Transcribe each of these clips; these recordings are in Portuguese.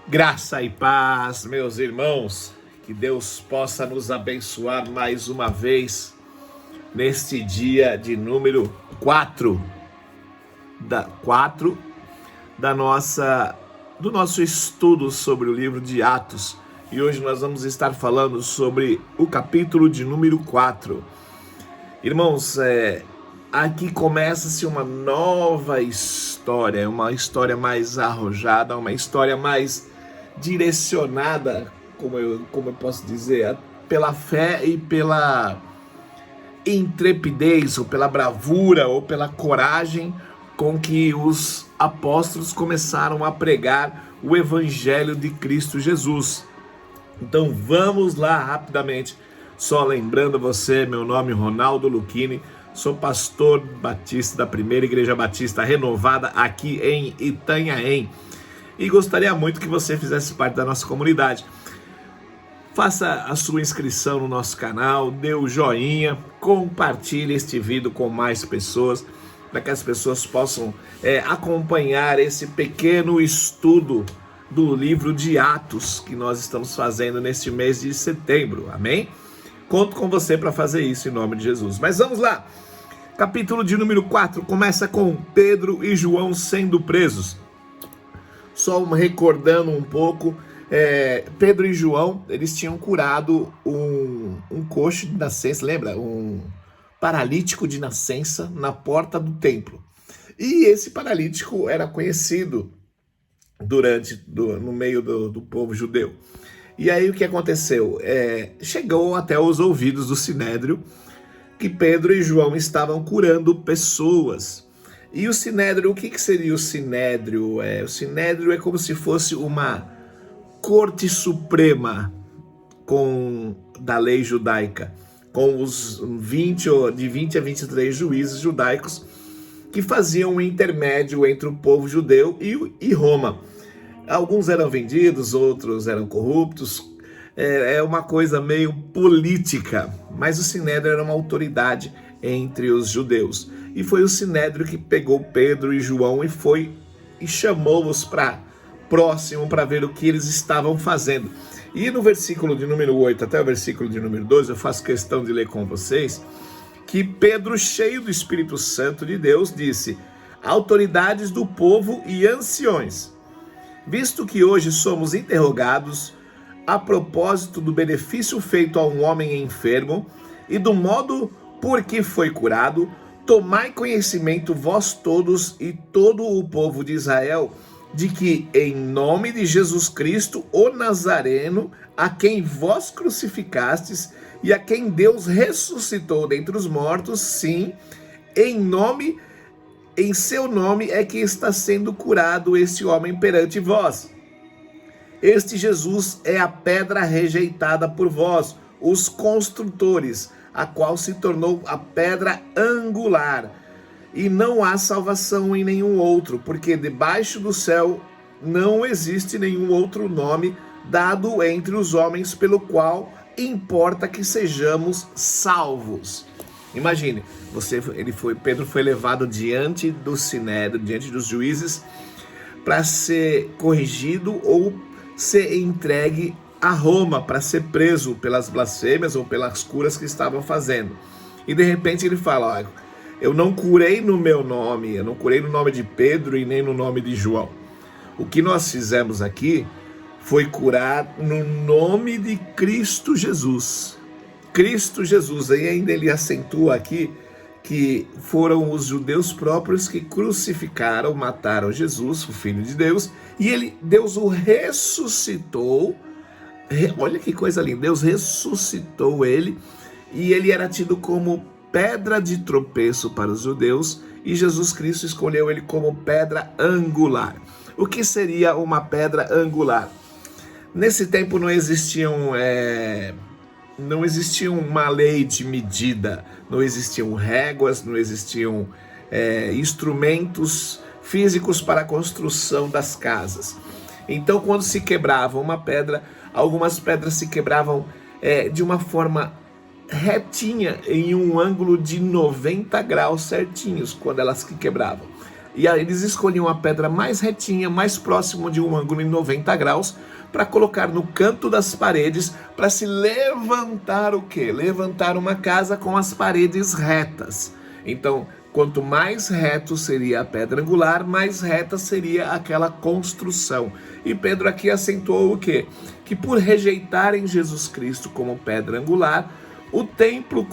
Graça e paz, meus irmãos, que Deus possa nos abençoar mais uma vez neste dia de número 4 do nosso estudo sobre o livro de Atos. E hoje nós vamos estar falando sobre o capítulo de número 4. Irmãos, aqui começa-se uma nova história, uma história mais arrojada, uma história mais direcionada, como eu posso dizer, pela fé e pela intrepidez, ou pela bravura, ou pela coragem com que os apóstolos começaram a pregar o Evangelho de Cristo Jesus. Então vamos lá rapidamente, só lembrando você, meu nome é Ronaldo Lucchini, sou pastor batista da Primeira Igreja Batista Renovada aqui em Itanhaém. E gostaria muito que você fizesse parte da nossa comunidade. Faça a sua inscrição no nosso canal, dê o joinha, compartilhe este vídeo com mais pessoas, para que as pessoas possam acompanhar esse pequeno estudo do livro de Atos que nós estamos fazendo neste mês de setembro, amém? Conto com você para fazer isso em nome de Jesus. Mas vamos lá, capítulo de número 4 começa com Pedro e João sendo presos. Só recordando um pouco, Pedro e João, eles tinham curado um coxo de nascença, lembra? Um paralítico de nascença na porta do templo. E esse paralítico era conhecido no meio do povo judeu. E aí o que aconteceu? Chegou até os ouvidos do Sinédrio que Pedro e João estavam curando pessoas. E o Sinédrio, o que seria o Sinédrio? O Sinédrio é como se fosse uma corte suprema da lei judaica, com os de 20 a 23 juízes judaicos que faziam um intermédio entre o povo judeu e Roma. Alguns eram vendidos, outros eram corruptos, é uma coisa meio política, mas o Sinédrio era uma autoridade entre os judeus. E foi o Sinédrio que pegou Pedro e João e chamou-os para próximo para ver o que eles estavam fazendo. E no versículo de número 8 até o versículo de número 12, eu faço questão de ler com vocês, que Pedro, cheio do Espírito Santo de Deus, disse: autoridades do povo e anciões, visto que hoje somos interrogados a propósito do benefício feito a um homem enfermo e do modo por que foi curado, tomai conhecimento vós todos e todo o povo de Israel, de que em nome de Jesus Cristo, o Nazareno, a quem vós crucificastes e a quem Deus ressuscitou dentre os mortos, sim, em seu nome é que está sendo curado este homem perante vós. Este Jesus é a pedra rejeitada por vós, os construtores, a qual se tornou a pedra angular. E não há salvação em nenhum outro, porque debaixo do céu não existe nenhum outro nome dado entre os homens pelo qual importa que sejamos salvos. Imagine, Pedro foi levado diante do Sinédrio, diante dos juízes, para ser corrigido ou ser entregue a Roma, para ser preso pelas blasfêmias ou pelas curas que estavam fazendo. E de repente ele fala: olha, eu não curei no meu nome, eu não curei no nome de Pedro e nem no nome de João. O que nós fizemos aqui foi curar no nome de Cristo Jesus. Cristo Jesus. E ainda ele acentua aqui que foram os judeus próprios que crucificaram, mataram Jesus, o Filho de Deus, e Deus o ressuscitou. Olha que coisa linda, Deus ressuscitou ele, e ele era tido como pedra de tropeço para os judeus, e Jesus Cristo escolheu ele como pedra angular. O que seria uma pedra angular? Nesse tempo não existia uma lei de medida, não existiam réguas, não existiam instrumentos físicos para a construção das casas. Então, quando se quebrava uma pedra, algumas pedras se quebravam de uma forma retinha, em um ângulo de 90 graus certinhos, quando elas se quebravam. E aí eles escolhiam a pedra mais retinha, mais próximo de um ângulo em 90 graus, para colocar no canto das paredes, para se levantar o quê? Levantar uma casa com as paredes retas. Então, quanto mais reto seria a pedra angular, mais reta seria aquela construção. E Pedro aqui acentuou o quê? Que por rejeitarem Jesus Cristo como pedra angular, o templo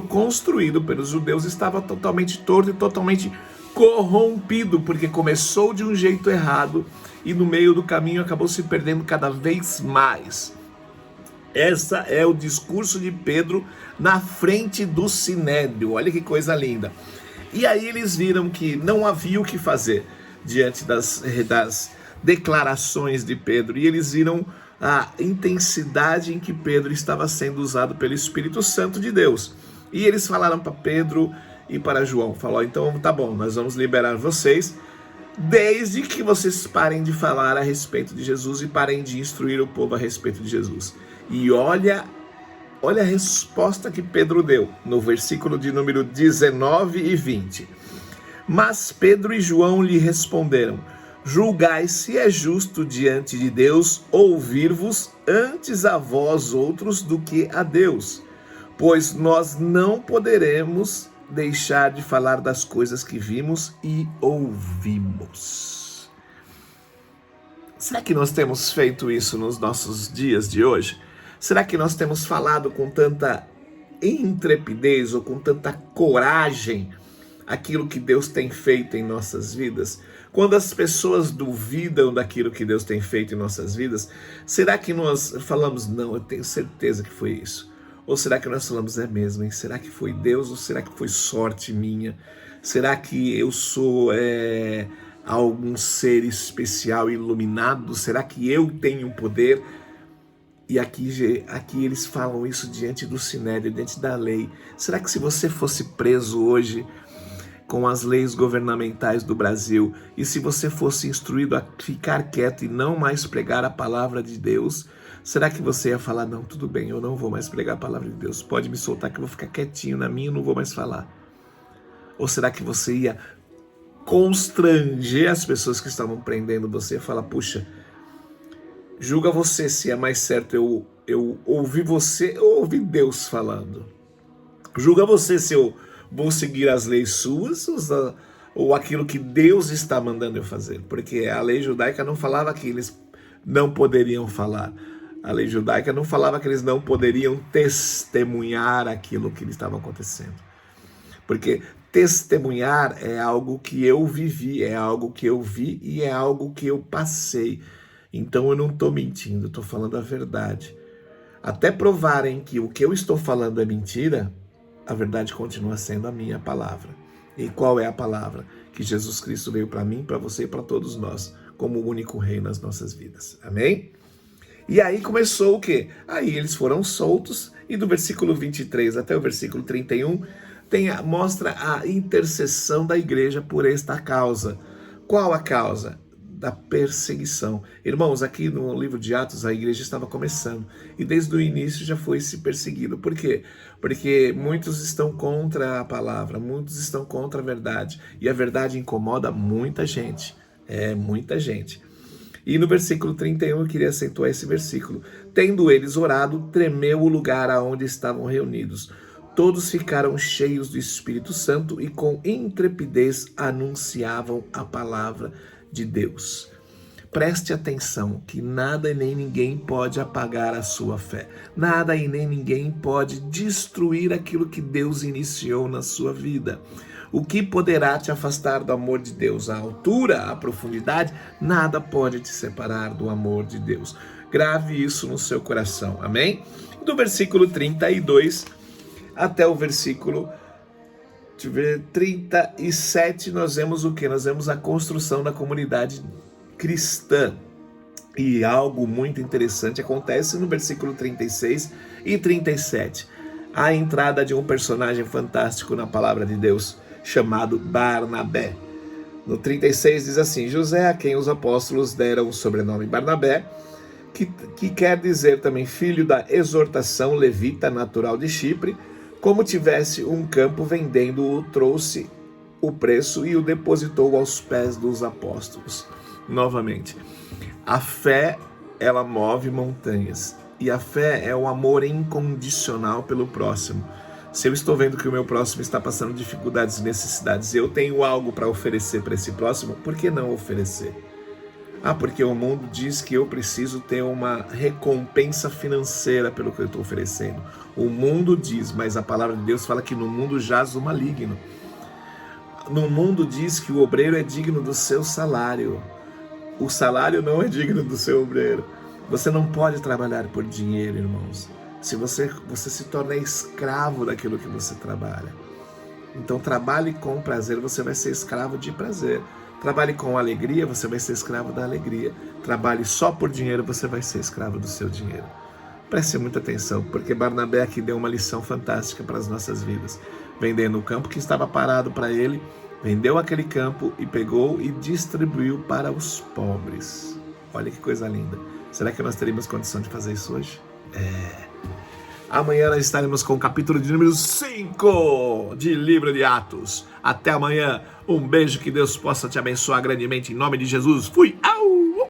construído pelos judeus estava totalmente torto e totalmente corrompido, porque começou de um jeito errado e no meio do caminho acabou se perdendo cada vez mais. Esse é o discurso de Pedro na frente do Sinédrio. Olha que coisa linda. E aí eles viram que não havia o que fazer diante das declarações de Pedro. E eles viram a intensidade em que Pedro estava sendo usado pelo Espírito Santo de Deus. E eles falaram para Pedro e para João, falou: então tá bom, nós vamos liberar vocês, desde que vocês parem de falar a respeito de Jesus e parem de instruir o povo a respeito de Jesus. E olha a resposta que Pedro deu no versículo de número 19 e 20. Mas Pedro e João lhe responderam: julgai se é justo diante de Deus ouvir-vos antes a vós outros do que a Deus, pois nós não poderemos deixar de falar das coisas que vimos e ouvimos. Será que nós temos feito isso nos nossos dias de hoje? Será que nós temos falado com tanta intrepidez ou com tanta coragem aquilo que Deus tem feito em nossas vidas? Quando as pessoas duvidam daquilo que Deus tem feito em nossas vidas, será que nós falamos: não, eu tenho certeza que foi isso? Ou será que nós falamos: é mesmo, hein? Será que foi Deus ou será que foi sorte minha? Será que eu sou algum ser especial, iluminado? Será que eu tenho poder? E aqui eles falam isso diante do Sinédrio, diante da lei. Será que se você fosse preso hoje com as leis governamentais do Brasil, e se você fosse instruído a ficar quieto e não mais pregar a palavra de Deus, será que você ia falar: não, tudo bem, eu não vou mais pregar a palavra de Deus, pode me soltar que eu vou ficar quietinho na minha e não vou mais falar? Ou será que você ia constranger as pessoas que estavam prendendo você e falar: puxa, julga você se é mais certo eu ouvir você ou ouvir Deus falando? Julga você se eu vou seguir as leis suas ou aquilo que Deus está mandando eu fazer? Porque a lei judaica não falava que eles não poderiam falar. A lei judaica não falava que eles não poderiam testemunhar aquilo que estava acontecendo. Porque testemunhar é algo que eu vivi, é algo que eu vi e é algo que eu passei. Então eu não estou mentindo, estou falando a verdade. Até provarem que o que eu estou falando é mentira, a verdade continua sendo a minha palavra. E qual é a palavra? Que Jesus Cristo veio para mim, para você e para todos nós, como o único rei nas nossas vidas. Amém? E aí começou o quê? Aí eles foram soltos, e do versículo 23 até o versículo 31, mostra a intercessão da igreja por esta causa. Qual a causa? Da perseguição. Irmãos, aqui no livro de Atos a igreja estava começando e desde o início já foi se perseguido. Por quê? Porque muitos estão contra a palavra, muitos estão contra a verdade e a verdade incomoda muita gente, muita gente. E no versículo 31 eu queria acentuar esse versículo: tendo eles orado, tremeu o lugar aonde estavam reunidos. Todos ficaram cheios do Espírito Santo e com intrepidez anunciavam a palavra de Deus. Preste atenção que nada e nem ninguém pode apagar a sua fé. Nada e nem ninguém pode destruir aquilo que Deus iniciou na sua vida. O que poderá te afastar do amor de Deus? A altura, a profundidade, nada pode te separar do amor de Deus. Grave isso no seu coração, amém? Do versículo 32 até o versículo 37, nós vemos o que? Nós vemos a construção da comunidade cristã. E algo muito interessante acontece no versículo 36 e 37. A entrada de um personagem fantástico na palavra de Deus, chamado Barnabé. No 36 diz assim: José, a quem os apóstolos deram o sobrenome Barnabé, que quer dizer também filho da exortação, levita, natural de Chipre, como tivesse um campo vendendo-o, trouxe o preço e o depositou aos pés dos apóstolos. Novamente, a fé, ela move montanhas. E a fé é o amor incondicional pelo próximo. Se eu estou vendo que o meu próximo está passando dificuldades e necessidades e eu tenho algo para oferecer para esse próximo, por que não oferecer? Porque o mundo diz que eu preciso ter uma recompensa financeira pelo que eu estou oferecendo. O mundo diz, mas a palavra de Deus fala que no mundo jaz o maligno. No mundo diz que o obreiro é digno do seu salário. O salário não é digno do seu obreiro. Você não pode trabalhar por dinheiro, irmãos. Se você se torna escravo daquilo que você trabalha. Então trabalhe com prazer, você vai ser escravo de prazer. Trabalhe com alegria, você vai ser escravo da alegria. Trabalhe só por dinheiro, você vai ser escravo do seu dinheiro. Preste muita atenção, porque Barnabé aqui deu uma lição fantástica para as nossas vidas. Vendendo o campo que estava parado para ele, vendeu aquele campo e pegou e distribuiu para os pobres. Olha que coisa linda. Será que nós teríamos condição de fazer isso hoje? Amanhã nós estaremos com o capítulo de número 5 de Livro de Atos. Até amanhã. Um beijo, que Deus possa te abençoar grandemente em nome de Jesus. Fui!